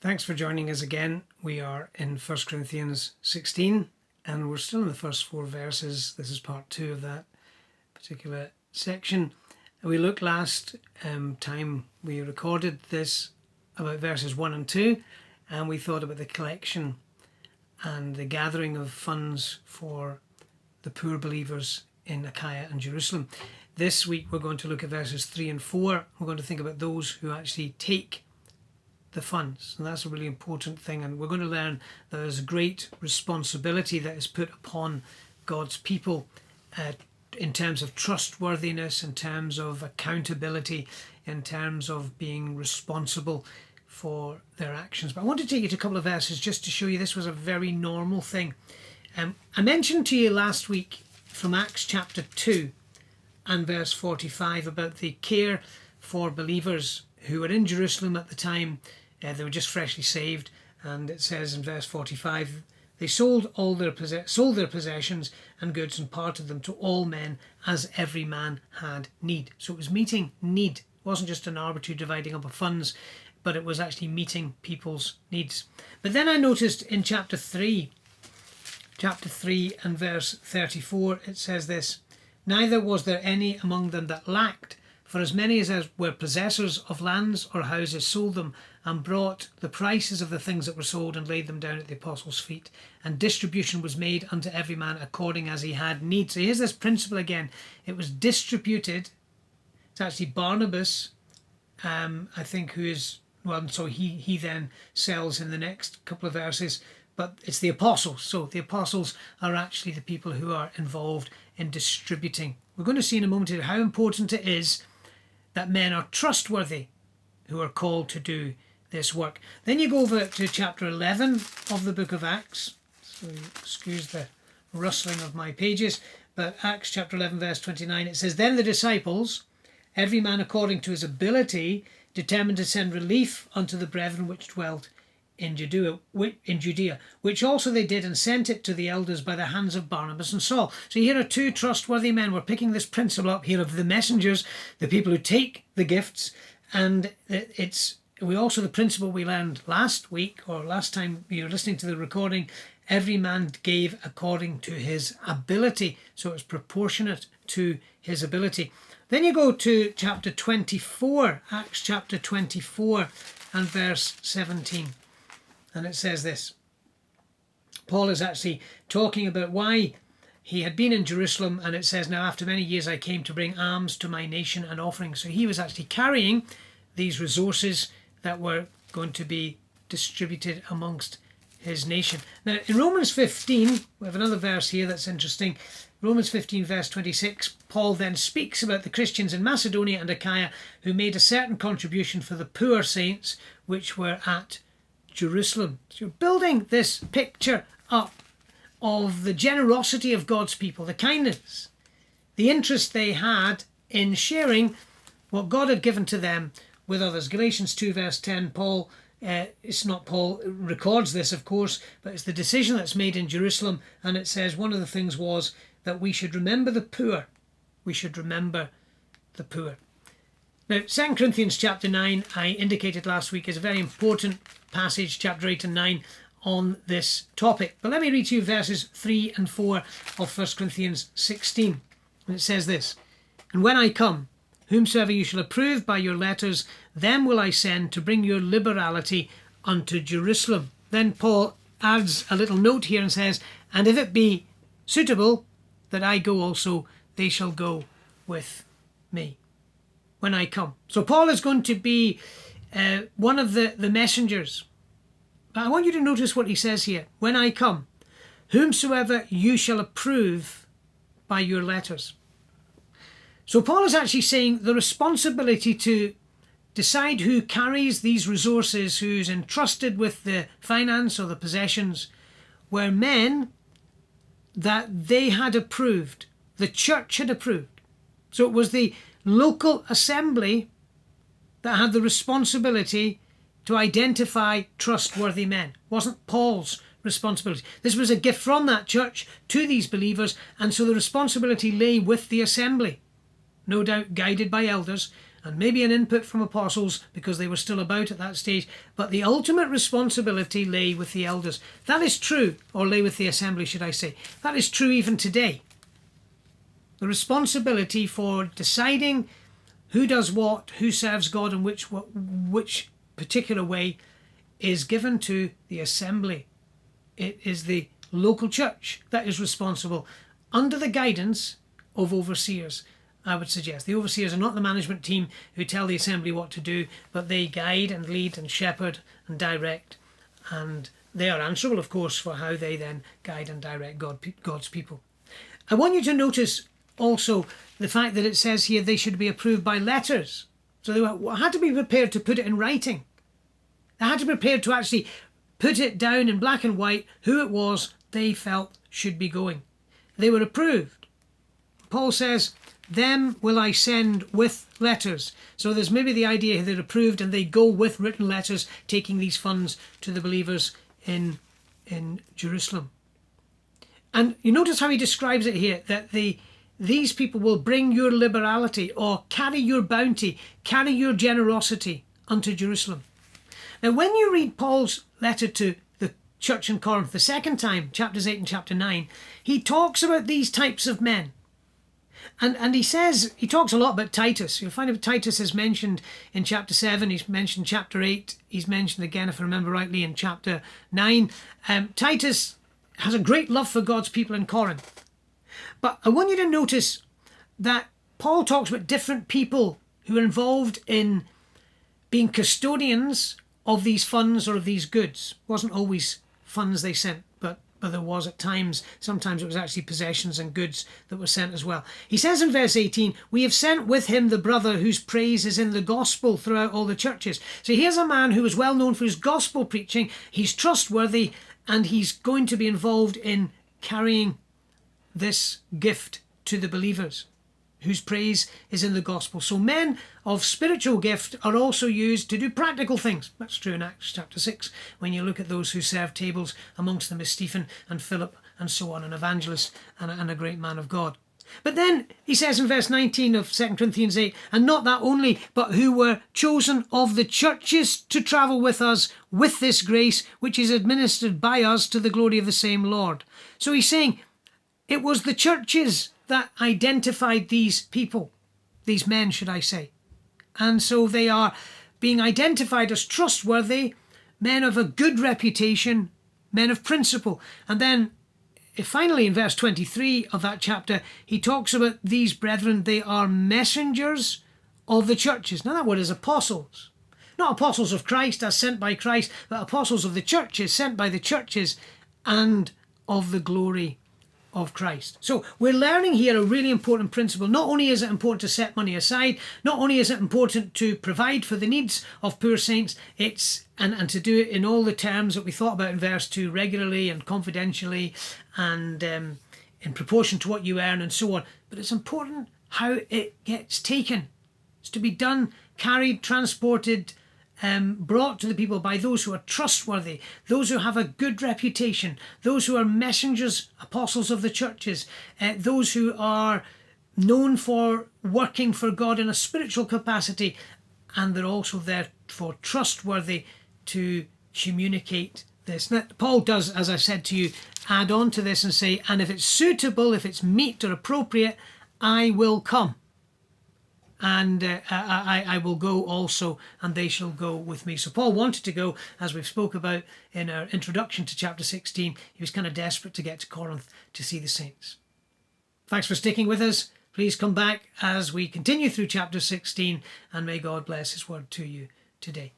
Thanks for joining us again. We are in 1 Corinthians 16 and we're still in the first 4 verses. This is part 2 of that particular section. We looked last time we recorded this about verses 1 and 2, and we thought about the collection and the gathering of funds for the poor believers in Achaia and Jerusalem. This week we're going to look at verses 3 and 4. We're going to think about those who actually take the funds, and that's a really important thing. And we're going to learn that there's a great responsibility that is put upon God's people in terms of trustworthiness, in terms of accountability, in terms of being responsible for their actions. But I want to take you to a couple of verses just to show you this was a very normal thing. I mentioned to you last week from Acts chapter 2 and verse 45 about the care for believers who were in Jerusalem at the time. They were just freshly saved, and it says in verse 45, they sold their possessions and goods and parted them to all men as every man had need. So it was meeting need. It wasn't just an arbitrary dividing up of funds, but it was actually meeting people's needs. But then I noticed in chapter 3 and verse 34, it says this: neither was there any among them that lacked, for as many as were possessors of lands or houses sold them, and brought the prices of the things that were sold and laid them down at the apostles' feet. And distribution was made unto every man according as he had need. So here's this principle again. It was distributed. It's actually Barnabas, I think, who is, well, so he then sells in the next couple of verses. But it's the apostles. So the apostles are actually the people who are involved in distributing. We're going to see in a moment how important it is that men are trustworthy who are called to do this work. Then you go over to chapter 11 of the book of Acts. So excuse the rustling of my pages. But Acts chapter 11 verse 29, it says, then the disciples, every man according to his ability, determined to send relief unto the brethren which dwelt in Judea, which also they did, and sent it to the elders by the hands of Barnabas and Saul. So here are 2 trustworthy men. We're picking this principle up here of the messengers, the people who take the gifts, and we also the principle we learned last week, or last time you were listening to the recording, every man gave according to his ability, so it's proportionate to his ability. Then you go to chapter 24, Acts chapter 24 and verse 17. And it says this. Paul is actually talking about why he had been in Jerusalem, and it says, now after many years I came to bring alms to my nation and offerings. So he was actually carrying these resources that were going to be distributed amongst his nation. Now in Romans 15, we have another verse here that's interesting. Romans 15 verse 26, Paul then speaks about the Christians in Macedonia and Achaia who made a certain contribution for the poor saints which were at Jerusalem. So you're building this picture up of the generosity of God's people, the kindness, the interest they had in sharing what God had given to them with others. Galatians 2 verse 10, Paul records this, of course, but it's the decision that's made in Jerusalem, and it says one of the things was that we should remember the poor. We should remember the poor. Now, 2 Corinthians chapter 9, I indicated last week, is a very important passage, chapter 8 and 9, on this topic. But let me read to you verses 3 and 4 of 1 Corinthians 16. And it says this: and when I come, whomsoever you shall approve by your letters, them will I send to bring your liberality unto Jerusalem. Then Paul adds a little note here and says, and if it be suitable that I go also, they shall go with me when I come. So Paul is going to be one of the messengers. But I want you to notice what he says here. When I come, whomsoever you shall approve by your letters. So Paul is actually saying the responsibility to decide who carries these resources, who's entrusted with the finance or the possessions, were men that they had approved, the church had approved. So it was the local assembly that had the responsibility to identify trustworthy men. It wasn't Paul's responsibility. This was a gift from that church to these believers, and so the responsibility lay with the assembly, no doubt guided by elders, and maybe an input from apostles because they were still about at that stage, but the ultimate responsibility lay with the elders. That is true, or lay with the assembly, should I say. That is true even today. The responsibility for deciding who does what, who serves God in which particular way, is given to the assembly. It is the local church that is responsible under the guidance of overseers, I would suggest. The overseers are not the management team who tell the assembly what to do, but they guide and lead and shepherd and direct, and they are answerable, of course, for how they then guide and direct God's people. I want you to notice also the fact that it says here they should be approved by letters. So they had to be prepared to put it in writing. They had to be prepared to actually put it down in black and white who it was they felt should be going. They were approved. Paul says, them will I send with letters. So there's maybe the idea they're approved and they go with written letters taking these funds to the believers in Jerusalem. And you notice how he describes it here, that these people will bring your liberality, or carry your bounty, carry your generosity unto Jerusalem. Now, when you read Paul's letter to the church in Corinth the second time, chapters 8 and chapter 9, he talks about these types of men. And he talks a lot about Titus. You'll find that Titus is mentioned in chapter 7, he's mentioned chapter 8, he's mentioned again, if I remember rightly, in chapter 9. Titus has a great love for God's people in Corinth. But I want you to notice that Paul talks about different people who are involved in being custodians of these funds or of these goods. It wasn't always funds they sent, but there was at times. Sometimes it was actually possessions and goods that were sent as well. He says in verse 18, we have sent with him the brother whose praise is in the gospel throughout all the churches. So here's a man who is well known for his gospel preaching. He's trustworthy and he's going to be involved in carrying this gift to the believers, whose praise is in the gospel. So men of spiritual gift are also used to do practical things. That's true in Acts chapter 6, when you look at those who serve tables. Amongst them is Stephen and Philip and so on, an evangelist and a great man of God. But then he says in verse 19 of 2 Corinthians 8, and not that only, but who were chosen of the churches to travel with us with this grace, which is administered by us to the glory of the same Lord. So he's saying it was the churches that identified these people, these men, should I say. And so they are being identified as trustworthy, men of a good reputation, men of principle. And then finally in verse 23 of that chapter, he talks about these brethren, they are messengers of the churches. Now that word is apostles. Not apostles of Christ as sent by Christ, but apostles of the churches, sent by the churches, and of the glory of Christ. So we're learning here a really important principle. Not only is it important to set money aside, not only is it important to provide for the needs of poor saints, and to do it in all the terms that we thought about in verse 2, regularly and confidentially and in proportion to what you earn and so on. But it's important how it gets taken. It's to be done, carried, transported, brought to the people by those who are trustworthy, those who have a good reputation, those who are messengers, apostles of the churches, those who are known for working for God in a spiritual capacity, and they're also therefore trustworthy to communicate this. Now, Paul does, as I said to you, add on to this and say, and if it's suitable, if it's meet or appropriate, I will come. And I will go also, and they shall go with me. So Paul wanted to go, as we've spoke about in our introduction to chapter 16. He was kind of desperate to get to Corinth to see the saints. Thanks for sticking with us. Please come back as we continue through chapter 16, and may God bless his word to you today.